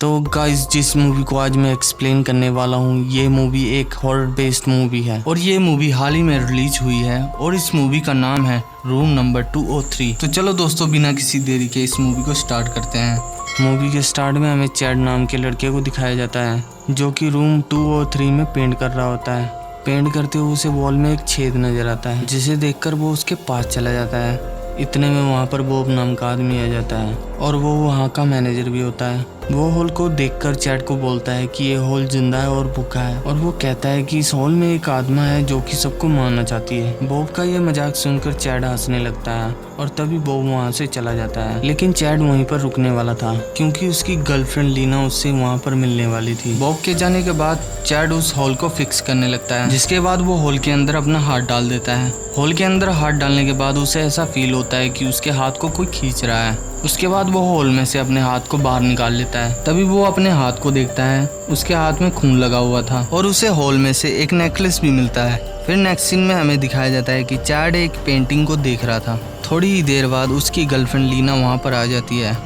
तो गाइस, जिस मूवी को आज मैं एक्सप्लेन करने वाला हूँ, ये मूवी एक हॉरर बेस्ड मूवी है और ये मूवी हाल ही में रिलीज हुई है और इस मूवी का नाम है रूम नंबर 203। तो चलो दोस्तों, बिना किसी देरी के इस मूवी को स्टार्ट करते हैं। मूवी के स्टार्ट में हमें चैड नाम के लड़के को दिखाया जाता है जो कि रूम 203 में पेंट कर रहा होता है। पेंट करते हुए उसे वॉल में एक छेद नजर आता है जिसे देखकर वो उसके पास चला जाता है। इतने में वहाँ पर बॉब नाम का आदमी आ जाता है और वो वहाँ का मैनेजर भी होता है। वो हॉल को देखकर चैड को बोलता है कि ये हॉल जिंदा है और भूखा है और वो कहता है कि इस हॉल में एक आत्मा है जो कि सबको मारना चाहती है। बॉब का ये मजाक सुनकर चैड हंसने लगता है और तभी बॉब वहाँ से चला जाता है। लेकिन चैड वहीं पर रुकने वाला था क्योंकि उसकी गर्लफ्रेंड लीना उससे वहाँ पर मिलने वाली थी। बॉब के जाने के बाद चैड उस हॉल को फिक्स करने लगता है, जिसके बाद वो हॉल के अंदर अपना हाथ डाल देता है। हॉल के अंदर हाथ डालने के बाद उसे ऐसा फील होता है कि उसके हाथ को कोई खींच रहा है। उसके बाद वो हॉल में से अपने हाथ को बाहर निकाल लेता है। तभी वो अपने हाथ को देखता है, उसके हाथ में खून लगा हुआ था और उसे हॉल में से एक नेकलेस भी मिलता है। फिर नेक्स्ट सीन में हमें दिखाया जाता है कि चैड एक पेंटिंग को देख रहा था। थोड़ी ही देर बाद उसकी गर्लफ्रेंड लीना वहाँ पर आ जाती है।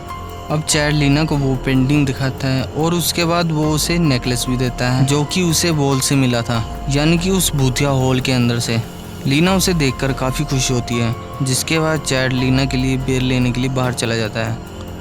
अब चैड लीना को वो पेंटिंग दिखाता है और उसके बाद वो उसे नेकलेस भी देता है जो कि उसे वॉल से मिला था, यानी कि उस भूतिया हॉल के अंदर से। लीना उसे देखकर काफ़ी खुश होती है, जिसके बाद चैड लीना के लिए बेर लेने के लिए बाहर चला जाता है।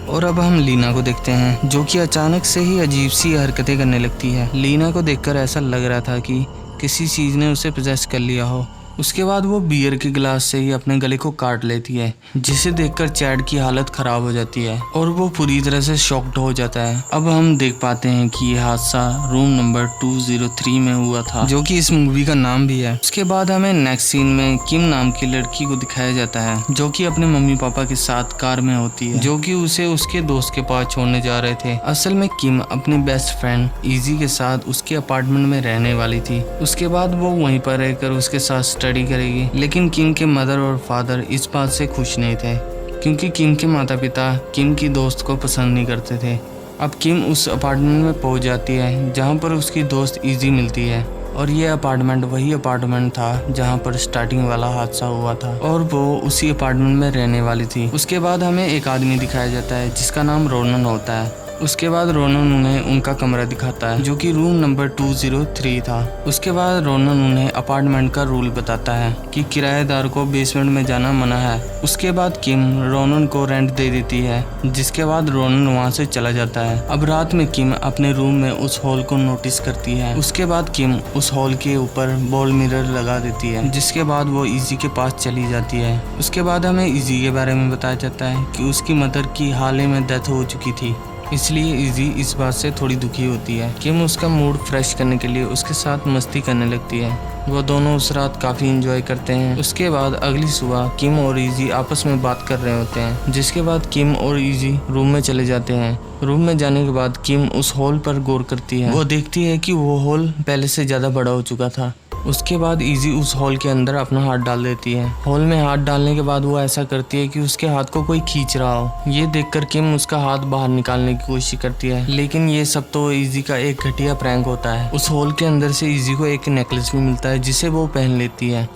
और अब हम लीना को देखते हैं जो कि अचानक से ही अजीब सी हरकतें करने लगती है। लीना को देखकर ऐसा लग रहा था कि किसी चीज़ ने उसे पोजेस कर लिया हो। उसके बाद वो बियर के गिलास से ही अपने गले को काट लेती है, जिसे देखकर चैड की हालत खराब हो जाती है और वो पूरी तरह से शॉक्ड हो जाता है। अब हम देख पाते हैं कि ये हादसा रूम नंबर 203 में हुआ था, जो कि इस मूवी का नाम भी है। उसके बाद हमें नेक्स्ट सीन में किम नाम की लड़की को दिखाया जाता है जो कि अपने मम्मी पापा के साथ कार में होती है, जो कि उसे उसके दोस्त के पास छोड़ने जा रहे थे। असल में किम अपनी बेस्ट फ्रेंड इजी के साथ उसके अपार्टमेंट में रहने वाली थी। उसके बाद वो वहीं पर रहकर उसके साथ स्टडी करेगी, लेकिन किम के मदर और फादर इस बात से खुश नहीं थे क्योंकि किम के माता पिता किम की दोस्त को पसंद नहीं करते थे। अब किम उस अपार्टमेंट में पहुंच जाती है जहां पर उसकी दोस्त इजी मिलती है और ये अपार्टमेंट वही अपार्टमेंट था जहां पर स्टार्टिंग वाला हादसा हुआ था और वो उसी अपार्टमेंट में रहने वाली थी। उसके बाद हमें एक आदमी दिखाया जाता है जिसका नाम रोनन होता है। उसके बाद रोनन उन्हें उनका कमरा दिखाता है जो कि रूम नंबर 203 था। उसके बाद रोनन उन्हें अपार्टमेंट का रूल बताता है कि किराएदार को बेसमेंट में जाना मना है। उसके बाद किम रोनन को रेंट दे देती है, जिसके बाद रोनन वहां से चला जाता है। अब रात में किम अपने रूम में उस हॉल को नोटिस करती है। उसके बाद किम उस हॉल के ऊपर वॉल मिरर लगा देती है, जिसके बाद वो इजी के पास चली जाती है। उसके बाद हमें इजी के बारे में बताया जाता है कि उसकी मदर की हाल ही में डेथ हो चुकी थी, इसलिए इजी इस बात से थोड़ी दुखी होती है। किम उसका मूड फ्रेश करने के लिए उसके साथ मस्ती करने लगती है। वो दोनों उस रात काफ़ी एंजॉय करते हैं। उसके बाद अगली सुबह किम और इजी आपस में बात कर रहे होते हैं, जिसके बाद किम और इजी रूम में चले जाते हैं। रूम में जाने के बाद किम उस हॉल पर गौर करती है। वो देखती है कि वो हॉल पहले से ज़्यादा बड़ा हो चुका था। उसके बाद इजी उस हॉल के अंदर अपना हाथ डाल देती है। हॉल में हाथ डालने के बाद वो ऐसा करती है कि उसके हाथ को कोई खींच रहा हो। ये देखकर किम उसका हाथ बाहर निकालने की कोशिश करती है, लेकिन ये सब तो इजी का एक घटिया प्रैंक होता है। उस हॉल के अंदर से इजी को एक नेकलेस भी मिलता है जिसे वो पहन लेती है।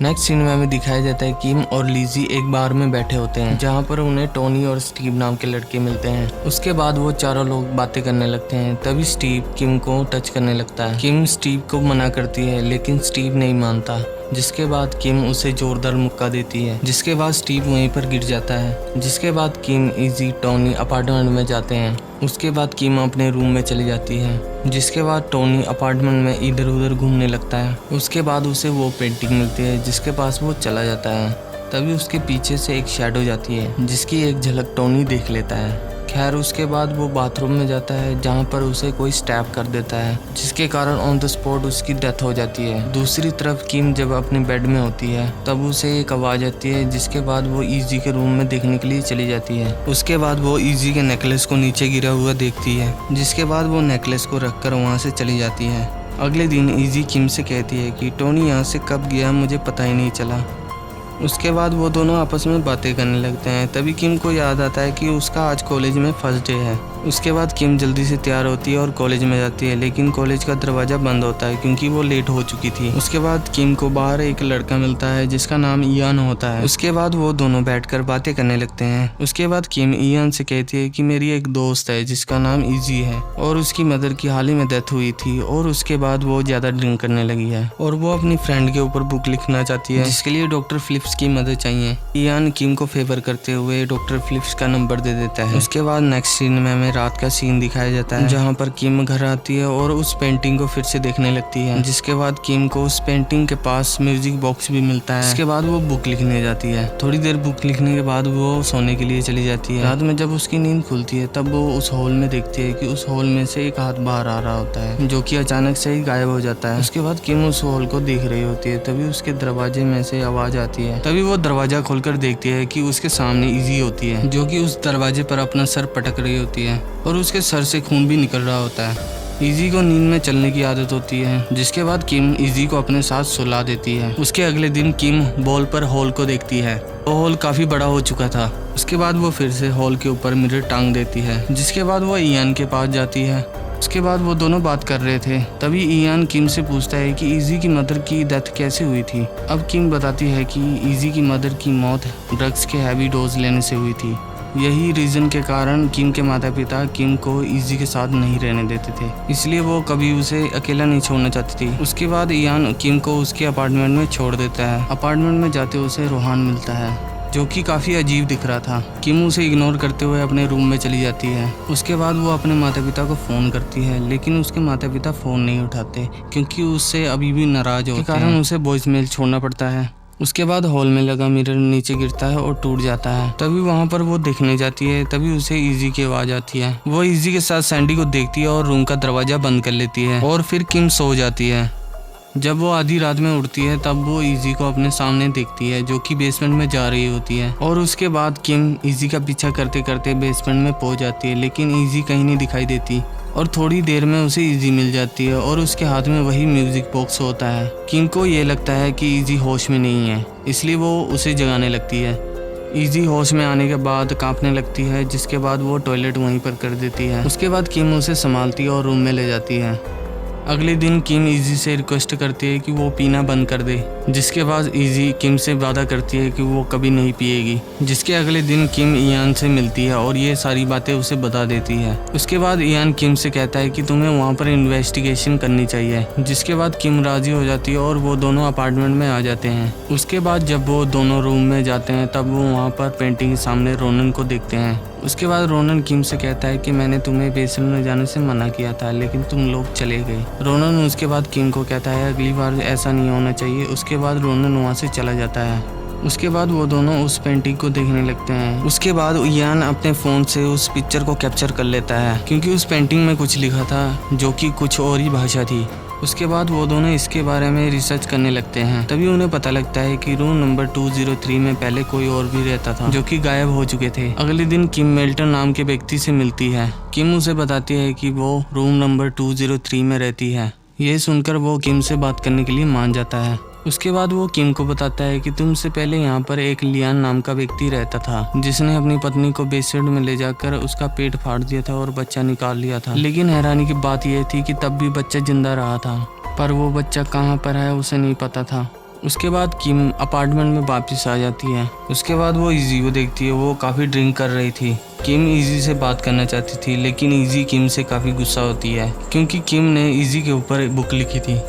नेक्स्ट सीन में हमें दिखाया जाता है किम और लिजी एक बार में बैठे होते हैं जहाँ पर उन्हें टोनी और स्टीव नाम के लड़के मिलते हैं। उसके बाद वो चारों लोग बातें करने लगते हैं। तभी स्टीव किम को टच करने लगता है। किम स्टीव को मना करती है, लेकिन स्टीव नहीं मानता, जिसके बाद किम उसे जोरदार मुक्का देती है, जिसके बाद स्टीव वहीं पर गिर जाता है। जिसके बाद किम इजी टोनी अपार्टमेंट में जाते हैं। उसके बाद किम अपने रूम में चली जाती है, जिसके बाद टोनी अपार्टमेंट में इधर उधर घूमने लगता है। उसके बाद उसे वो पेंटिंग मिलती है जिसके पास वो चला जाता है। तभी उसके पीछे से एक शैडो जाती है जिसकी एक झलक टोनी देख लेता है। खैर उसके बाद वो बाथरूम में जाता है जहाँ पर उसे कोई स्टैब कर देता है, जिसके कारण ऑन द स्पॉट उसकी डेथ हो जाती है। दूसरी तरफ किम जब अपने बेड में होती है तब उसे एक आवाज़ आती है, जिसके बाद वो इजी के रूम में देखने के लिए चली जाती है। उसके बाद वो इजी के नेकलेस को नीचे गिरा हुआ देखती है, जिसके बाद वो नेकलेस को रखकर वहाँ से चली जाती है। अगले दिन इजी किम से कहती है कि टोनी यहाँ से कब गया मुझे पता ही नहीं चला। उसके बाद वो दोनों आपस में बातें करने लगते हैं। तभी किम को याद आता है कि उसका आज कॉलेज में फर्स्ट डे है। उसके बाद किम जल्दी से तैयार होती है और कॉलेज में जाती है, लेकिन कॉलेज का दरवाजा बंद होता है क्योंकि वो लेट हो चुकी थी। उसके बाद किम को बाहर एक लड़का मिलता है जिसका नाम इयान होता है। उसके बाद वो दोनों बैठकर बातें करने लगते हैं। उसके बाद किम इयान से कहती है कि मेरी एक दोस्त है जिसका नाम इजी है और उसकी मदर की हाल ही में डेथ हुई थी और उसके बाद वो ज्यादा ड्रिंक करने लगी है और वो अपनी फ्रेंड के ऊपर बुक लिखना चाहती है जिसके लिए डॉक्टर फिलिप्स की मदद चाहिए। इयान किम को फेवर करते हुए डॉक्टर फिलिप्स का नंबर दे देता है। उसके बाद नेक्स्ट सीन में हमें रात का सीन दिखाया जाता है जहाँ पर किम घर आती है और उस पेंटिंग को फिर से देखने लगती है, जिसके बाद किम को उस पेंटिंग के पास म्यूजिक बॉक्स भी मिलता है। इसके बाद वो बुक लिखने जाती है। थोड़ी देर बुक लिखने के बाद वो सोने के लिए चली जाती है। रात में जब उसकी नींद खुलती है तब वो उस हॉल में देखती है कि उस हॉल में से एक हाथ बाहर आ रहा होता है जो कि अचानक से ही गायब हो जाता है। उसके बाद किम उस हॉल को देख रही होती है, तभी उसके दरवाजे में से आवाज आती है। तभी वो दरवाजा खोलकर देखती है कि उसके सामने इजी होती है जो कि उस दरवाजे पर अपना सर पटक रही होती है और उसके सर से खून भी निकल रहा होता है। इजी को नींद में चलने की आदत होती है, जिसके बाद किम इजी को अपने साथ सुला देती है। उसके अगले दिन किम बॉल पर हॉल को देखती है। वो हॉल काफी बड़ा हो चुका था। उसके बाद वो फिर से हॉल के ऊपर मिरर टांग देती है, जिसके बाद वो इयान के पास जाती है। उसके बाद वो दोनों बात कर रहे थे, तभी इयान किम से पूछता है कि इजी की मदर की डेथ कैसे हुई थी। अब किम बताती है कि इजी की मदर की मौत ड्रग्स के हैवी डोज लेने से हुई थी। यही रीजन के कारण किम के माता पिता किम को इजी के साथ नहीं रहने देते थे, इसलिए वो कभी उसे अकेला नहीं छोड़ना चाहती थी। उसके बाद इयान किम को उसके अपार्टमेंट में छोड़ देता है। अपार्टमेंट में जाते उसे रोहान मिलता है जो कि काफ़ी अजीब दिख रहा था। किम उसे इग्नोर करते हुए अपने रूम में चली जाती है। उसके बाद वो अपने माता पिता को फ़ोन करती है, लेकिन उसके माता पिता फ़ोन नहीं उठाते क्योंकि उससे अभी भी नाराज़ होते हैं, कारण उसे वॉइस मेल छोड़ना पड़ता है। उसके बाद हॉल में लगा मिरर नीचे गिरता है और टूट जाता है। तभी वहाँ पर वो देखने जाती है, तभी उसे इजी की आवाज़ आती है। वो इजी के साथ सैंडी को देखती है और रूम का दरवाज़ा बंद कर लेती है और फिर किम सो जाती है। जब वो आधी रात में उठती है तब वो इजी को अपने सामने देखती है जो कि बेसमेंट में जा रही होती है और उसके बाद किम इजी का पीछा करते करते बेसमेंट में पहुंच जाती है, लेकिन इजी कहीं नहीं दिखाई देती और थोड़ी देर में उसे इजी मिल जाती है और उसके हाथ में वही म्यूजिक बॉक्स होता है। किम को ये लगता है कि इजी होश में नहीं है, इसलिए वो उसे जगाने लगती है। इजी होश में आने के बाद कांपने लगती है, जिसके बाद वो टॉयलेट वहीं पर कर देती है। उसके बाद किम उसे संभालती है और रूम में ले जाती है। अगले दिन किम इजी से रिक्वेस्ट करती है कि वो पीना बंद कर दे, जिसके बाद इजी किम से वादा करती है कि वो कभी नहीं पिएगी। जिसके अगले दिन किम इयान से मिलती है और ये सारी बातें उसे बता देती है। उसके बाद इयान किम से कहता है कि तुम्हें वहाँ पर इन्वेस्टिगेशन करनी चाहिए, जिसके बाद किम राजी हो जाती है और वो दोनों अपार्टमेंट में आ जाते हैं। उसके बाद जब वो दोनों रूम में जाते हैं तब वो वहाँ पर पेंटिंग के सामने रोनन को देखते हैं। उसके बाद रोनन किम से कहता है कि मैंने तुम्हें बेसमेंट में जाने से मना किया था, लेकिन तुम लोग चले गए। रोनन उसके बाद किम को कहता है अगली बार ऐसा नहीं होना चाहिए। उसके बाद रोनन वहाँ से चला जाता है। उसके बाद वो दोनों उस पेंटिंग को देखने लगते हैं। उसके बाद इयान अपने फ़ोन से उस पिक्चर को कैप्चर कर लेता है क्योंकि उस पेंटिंग में कुछ लिखा था जो कि कुछ और ही भाषा थी। उसके बाद वो दोनों इसके बारे में रिसर्च करने लगते हैं। तभी उन्हें पता लगता है कि रूम नंबर 203 में पहले कोई और भी रहता था जो कि गायब हो चुके थे। अगले दिन किम मेल्टन नाम के व्यक्ति से मिलती है। किम उसे बताती है कि वो रूम नंबर 203 में रहती है। ये सुनकर वो किम से बात करने के लिए मान जाता है। उसके बाद वो किम को बताता है कि तुमसे पहले यहाँ पर एक लियान नाम का व्यक्ति रहता था जिसने अपनी पत्नी को बेसमेंट में ले जाकर उसका पेट फाड़ दिया था और बच्चा निकाल लिया था। लेकिन हैरानी की बात यह थी कि तब भी बच्चा जिंदा रहा था, पर वो बच्चा कहाँ पर है उसे नहीं पता था। उसके बाद किम अपार्टमेंट में वापस आ जाती है। उसके बाद वो इजी को देखती है, वो काफ़ी ड्रिंक कर रही थी। किम इजी से बात करना चाहती थी, लेकिन इजी किम से काफ़ी गुस्सा होती है क्योंकि किम ने इजी के ऊपर एक बुक लिखी थी।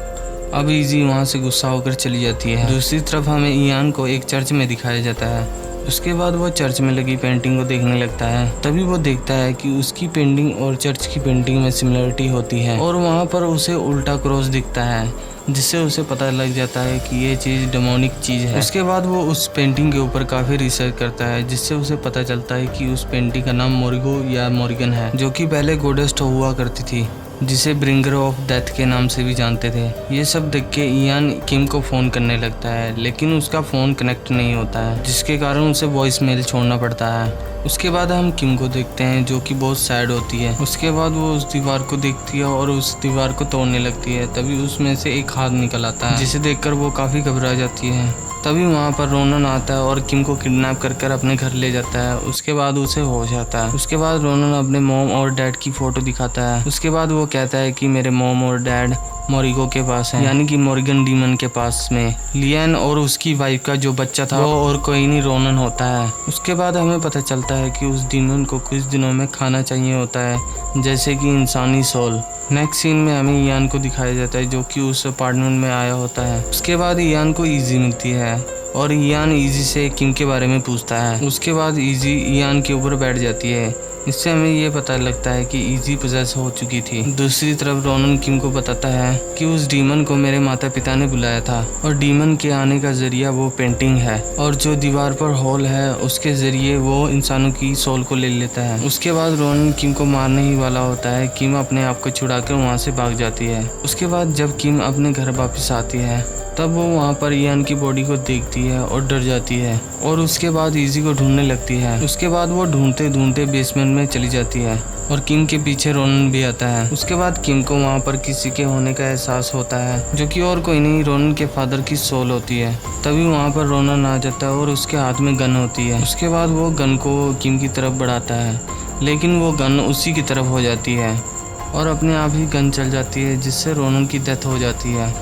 अब इजी वहाँ से गुस्सा होकर चली जाती है। दूसरी तरफ हमें इयान को एक चर्च में दिखाया जाता है। उसके बाद वो चर्च में लगी पेंटिंग को देखने लगता है। तभी वो देखता है कि उसकी पेंटिंग और चर्च की पेंटिंग में सिमिलरिटी होती है और वहाँ पर उसे उल्टा क्रॉस दिखता है, जिससे उसे पता लग जाता है कि ये चीज़ डेमोनिक चीज़ है। उसके बाद वो उस पेंटिंग के ऊपर काफ़ी रिसर्च करता है, जिससे उसे पता चलता है कि उस पेंटिंग का नाम मोर्गो या मॉर्गन है, जो कि पहले गोडेस हुआ करती थी, जिसे ब्रिंगर ऑफ डेथ के नाम से भी जानते थे। ये सब देख के इयान किम को फ़ोन करने लगता है, लेकिन उसका फ़ोन कनेक्ट नहीं होता है, जिसके कारण उसे वॉइस मेल छोड़ना पड़ता है। उसके बाद हम किम को देखते हैं जो कि बहुत सैड होती है। उसके बाद वो उस दीवार को देखती है और उस दीवार को तोड़ने लगती है। तभी उसमें से एक हाथ निकल आता है, जिसे देखकर वो काफ़ी घबरा जाती है। तभी वहाँ पर रोनन आता है और किम को किडनैप कर अपने घर ले जाता है। उसके बाद उसे होश आता है। उसके बाद रोनन अपने मॉम और डैड की फोटो दिखाता है। उसके बाद वो कहता है कि मेरे मॉम और डैड मोरिगो के पास है, यानी कि मॉर्गन डीमन के पास में। लियन और उसकी वाइफ का जो बच्चा था वो और कोई नहीं रोनन होता है। उसके बाद हमें पता चलता है कि उस डीमन को कुछ दिनों में खाना चाहिए होता है, जैसे कि इंसानी सोल। नेक्स्ट सीन में हमें इयान को दिखाया जाता है जो कि उस अपार्टमेंट में आया होता है। उसके बाद इयान को इजी मिलती है और इयान इजी से किम के बारे में पूछता है। उसके बाद इजी इयान के ऊपर बैठ जाती है। इससे हमें ये पता लगता है कि इजी पोजेस हो चुकी थी। दूसरी तरफ रोनन किम को बताता है कि उस डीमन को मेरे माता पिता ने बुलाया था और डीमन के आने का जरिया वो पेंटिंग है और जो दीवार पर होल है उसके जरिए वो इंसानों की सोल को ले लेता है। उसके बाद रोनन किम को मारने ही वाला होता है। किम अपने आप को छुड़ाकर वहाँ से भाग जाती है। उसके बाद जब किम अपने घर वापस आती है तब वो वहाँ पर इयान की बॉडी को देखती है और डर जाती है और उसके बाद इजी को ढूंढने लगती है। उसके बाद वो ढूंढते ढूंढते बेसमेंट में चली जाती है और किम के पीछे रोनन भी आता है। उसके बाद किम को वहाँ पर किसी के होने का एहसास होता है, जो कि और कोई नहीं रोनन के फादर की सोल होती है। तभी वहाँ पर रोनन आ जाता है और उसके हाथ में गन होती है। उसके बाद वो गन को किम की तरफ बढ़ाता है, लेकिन वो गन उसी की तरफ हो जाती है और अपने आप ही गन चल जाती है, जिससे रोनन की डेथ हो जाती है।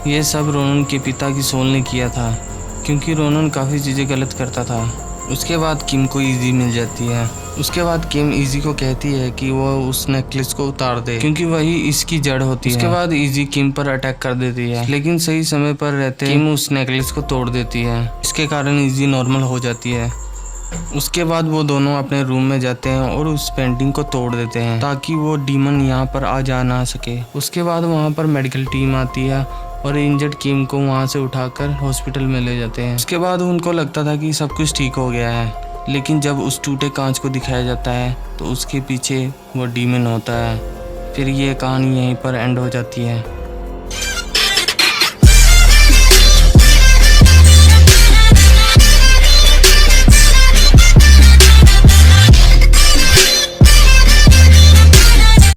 ये सब रोनन के पिता की सोल ने किया था, क्योंकि रोनन काफ़ी चीज़ें गलत करता था। उसके बाद किम को इजी मिल जाती है। उसके बाद किम इजी को कहती है कि वो उस नेकलेस को उतार दे, क्योंकि वही इसकी जड़ होती है। उसके बाद इजी किम पर अटैक कर देती है, लेकिन सही समय पर रहते किम उस नेकलेस को तोड़ देती है। इसके कारण इजी नॉर्मल हो जाती है। उसके बाद वो दोनों अपने रूम में जाते हैं और उस पेंटिंग को तोड़ देते हैं ताकि वो डीमन यहाँ पर आ जा ना सके। उसके बाद वहाँ पर मेडिकल टीम आती है और इंजर्ड किम को वहाँ से उठाकर हॉस्पिटल में ले जाते हैं। उसके बाद उनको लगता था कि सब कुछ ठीक हो गया है, लेकिन जब उस टूटे कांच को दिखाया जाता है तो उसके पीछे वो डीमन होता है। फिर ये कहानी यहीं पर एंड हो जाती है।